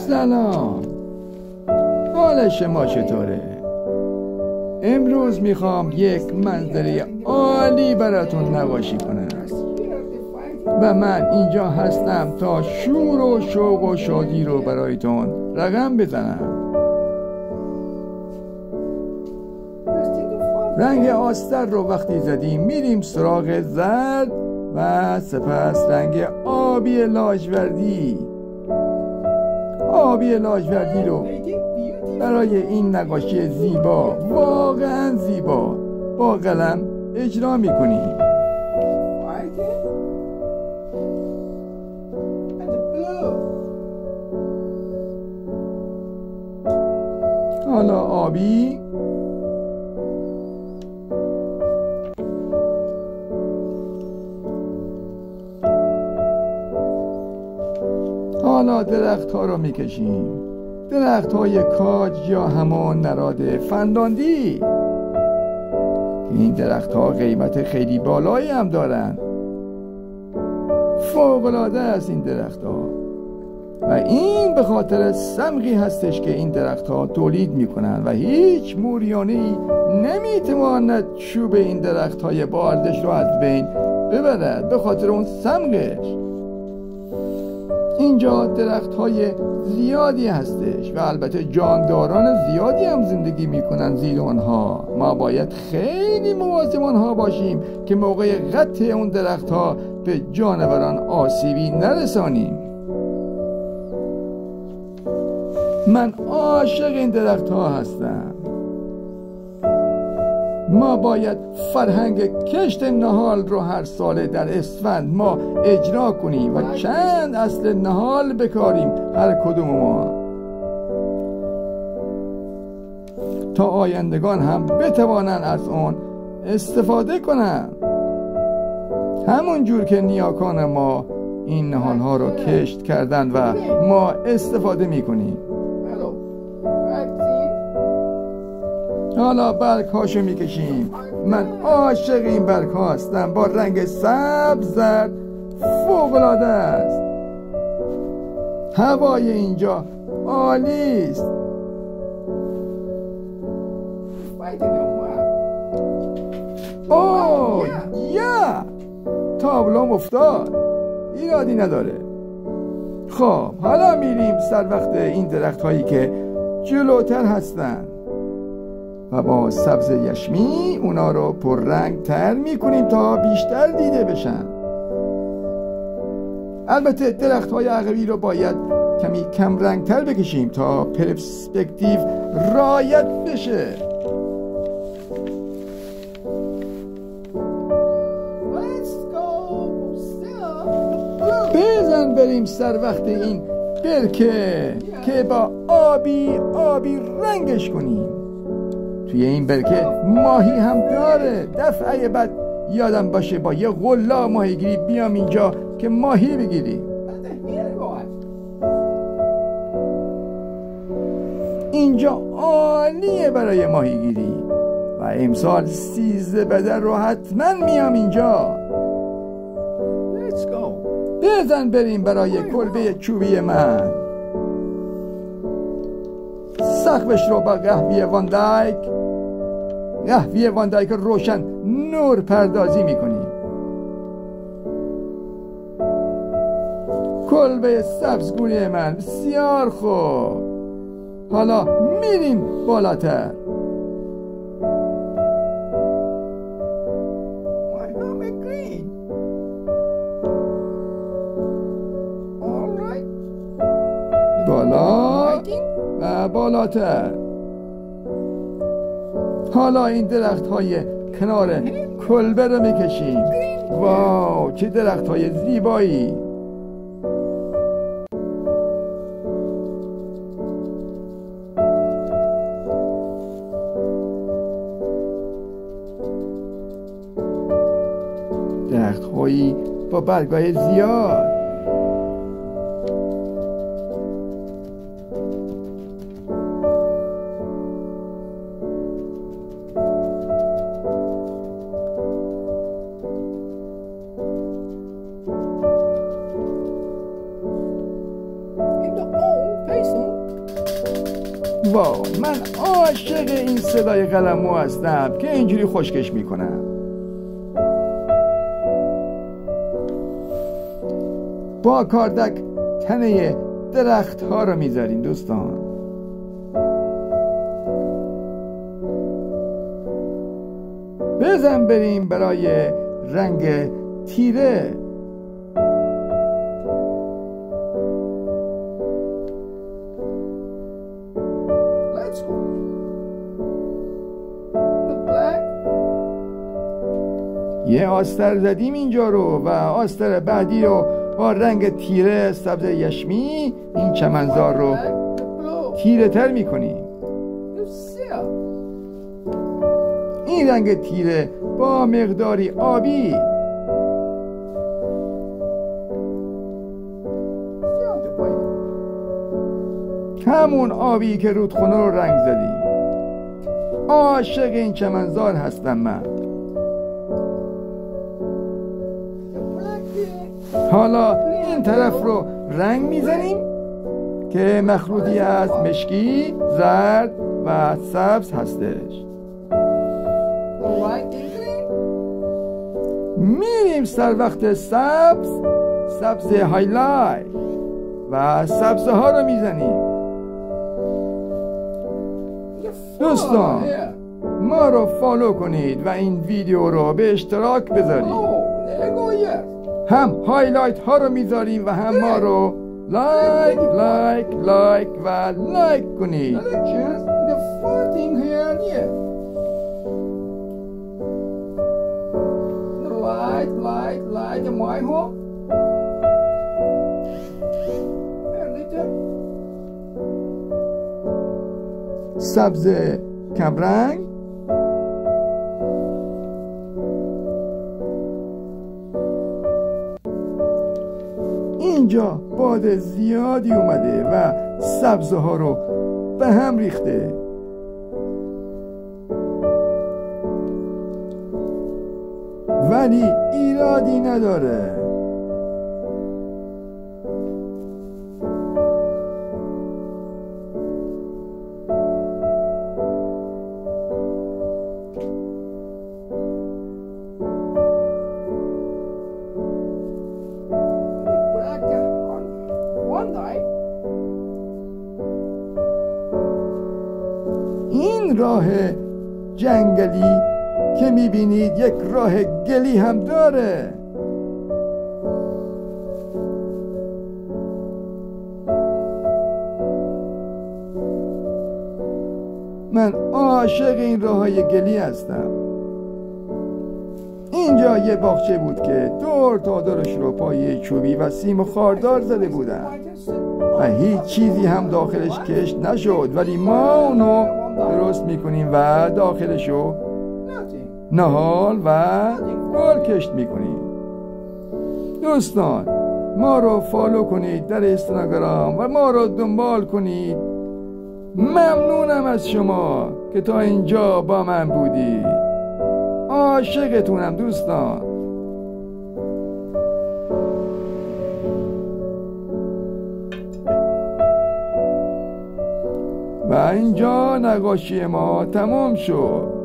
سلام، حال شما چطوره؟ امروز میخوام یک منظره عالی براتون نقاشی کنم و من اینجا هستم تا شور و شوق و شادی رو برایتون رقم بزنم. رنگ آستر رو وقتی زدیم میریم سراغ زرد و سپس رنگ آبی لاجوردی. آبی لاجوردی رو برای این نقاشی زیبا، واقعا زیبا، با قلم اجرا میکنیم. حالا آبی، حالا درخت ها رو میکشیم. درخت های کاج یا همان نراد فنداندی. این درخت ها قیمت خیلی بالایی هم دارن، فوق العاده است این درخت ها، و این به خاطر سمغی هستش که این درخت ها تولید میکنن و هیچ موریانه‌ای نمیتواند چوب این درخت های باردش رو از بین ببرد به خاطر اون سمغش. اینجا درخت های زیادی هستش و البته جانداران زیادی هم زندگی میکنن زیر اونها. ما باید خیلی مواظب اونها باشیم که موقع قطع اون درخت ها به جانوران آسیبی نرسانیم. من عاشق این درخت ها هستم. ما باید فرهنگ کشت نهال رو هر ساله در اسفند ما اجرا کنیم و چند اصل نهال بکاریم هر کدوم ما، تا آیندگان هم بتوانند از اون استفاده کنند، همون جور که نیاکان ما این نهال ها رو کشت کردند و ما استفاده میکنیم. حالا برگ هاشو میکشیم. من عاشق این برگ ها هستم، با رنگ سبز زرد، فوق العاده است. هوای اینجا عالی است. اوه یا تابلوم افتاد، ایرادی نداره. خب حالا میریم سر وقت این درخت هایی که جلوتر هستن و با سبز یشمی اونا رو پررنگ تر میکنیم تا بیشتر دیده بشن. البته درخت های عقبی رو باید کمی کم رنگ تر بکشیم تا پرسپکتیو رعایت بشه. بزن بریم سر وقت این برکه که با آبی رنگش کنیم. توی این برکه ماهی هم داره. دفعه بعد یادم باشه با یه غلا ماهیگیری بیام اینجا که ماهی بگیریم. اینجا عالیه برای ماهیگیری و امسال 13 بدر رو حتما میام اینجا. بزن بریم برای کلبه چوبی من. سقفش رو با قهوه واندایک روشن نور پردازی میکنیم. کلبه سبزگونی من بسیار خوب. حالا میریم بالاتر. بالا و بالاتر. حالا این درخت های کنار کلبه رو میکشیم. واو چه درخت های زیبایی. درخت هایی با برگای زیاد. face واو، من عاشق این صدای قلمو هستم که اینجوری خشکش میکنم. با کاردک تنه درخت ها رو میذاریم دوستان. بزن بریم برای رنگ تیره. یه آستر زدیم اینجا رو و آستر بعدی رو با رنگ تیره سبز یشمی این چمنزار رو تیره تر میکنیم. این رنگ تیره با مقداری آبی همون آبی که رودخونه رو رنگ زدیم. عاشق این چمنزار هستم من. حالا این طرف رو رنگ میزنیم که مخلوطی از مشکی، زرد و سبز هستش. میریم سر وقت سبز هایلایت و سبزه ها رو میزنیم. دوستان ما رو فالو کنید و این ویدیو رو به اشتراک بذارید. هم هایلایت ها رو میذاریم و هم ما رو لایک و لایک کنید. سبز کمرنگ، اینجا باد زیادی اومده و سبزه ها رو به هم ریخته. ولی ایرادی نداره. این راه جنگلی که میبینید یک راه گلی هم داره. من عاشق این راه های گلی هستم. اینجا یه باغچه بود که دور تا دورش رو پایه چوبی و سیم و خاردار زده بودن و هیچ چیزی هم داخلش کشت نشد، ولی ما اونو درست میکنیم و داخلشو نهال و گل کشت میکنیم. دوستان ما رو فالو کنید در اینستاگرام و ما رو دنبال کنید. ممنونم از شما که تا اینجا با من بودید. عاشقتونم دوستان. و اینجا نقاشی ما تمام شد.